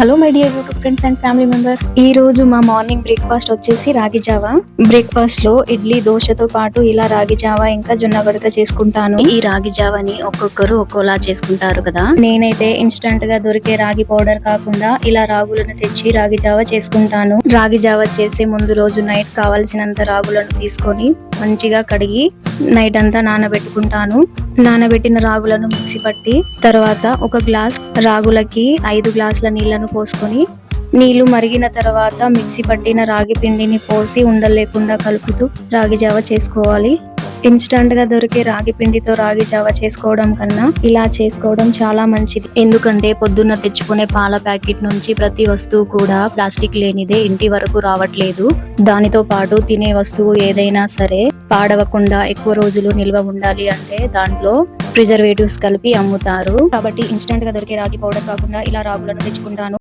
Hello my dear YouTube friends and family members. ఈ రోజు మా మార్నింగ్ బ్రేక్ఫాస్ట్ వచ్చేసి రాగి జావా. బ్రేక్ఫాస్ట్ లో ఇడ్లీ దోశతో పాటు ఇలా రాగి జావా ఇంకా జొన్న గడక చేసుకుంటాను. ఈ రాగి జావాని ఒక్కొక్కరు ఒక్కోలా చేసుకుంటారు కదా. నేనైతే ఇన్స్టంట్ గా దొరికే రాగి పౌడర్ కాకుండా ఇలా రాగులను తెచ్చి రాగి జావా చేసుకుంటాను. రాగి జావా చేసే ముందు రోజు నైట్ కావాల్సినంత రాగులను తీసుకొని మంచిగా కడిగి నైట్ అంతా నానబెట్టుకుంటాను. నానబెట్టిన రాగులను మిక్సీ పట్టి తర్వాత ఒక గ్లాస్ రాగులకి 5 గ్లాసుల నీళ్లను పోసుకొని నీళ్లు మరిగిన తర్వాత మిక్సీ పట్టిన రాగి పిండిని పోసి ఉండలేకుండా కలుపుతూ రాగి జావ చేసుకోవాలి. ఇన్స్టంట్ గా దొరికే రాగి పిండితో రాగి జావ చేసుకోవడం కన్నా ఇలా చేసుకోవడం చాలా మంచిది. ఎందుకంటే పొద్దున్న తెచ్చుకునే పాల ప్యాకెట్ నుంచి ప్రతి వస్తువు కూడా ప్లాస్టిక్ లేనిదే ఇంటి వరకు రావట్లేదు. దానితో పాటు తినే వస్తువు ఏదైనా సరే పాడవకుండా ఎక్కువ రోజులు నిల్వ ఉండాలి అంటే దాంట్లో ప్రిజర్వేటివ్స్ కలిపి అమ్ముతారు. కాబట్టి ఇన్స్టంట్ గా దొరికే రాగి పౌడర్ కాకుండా ఇలా రాగులను తెచ్చుకుంటాను.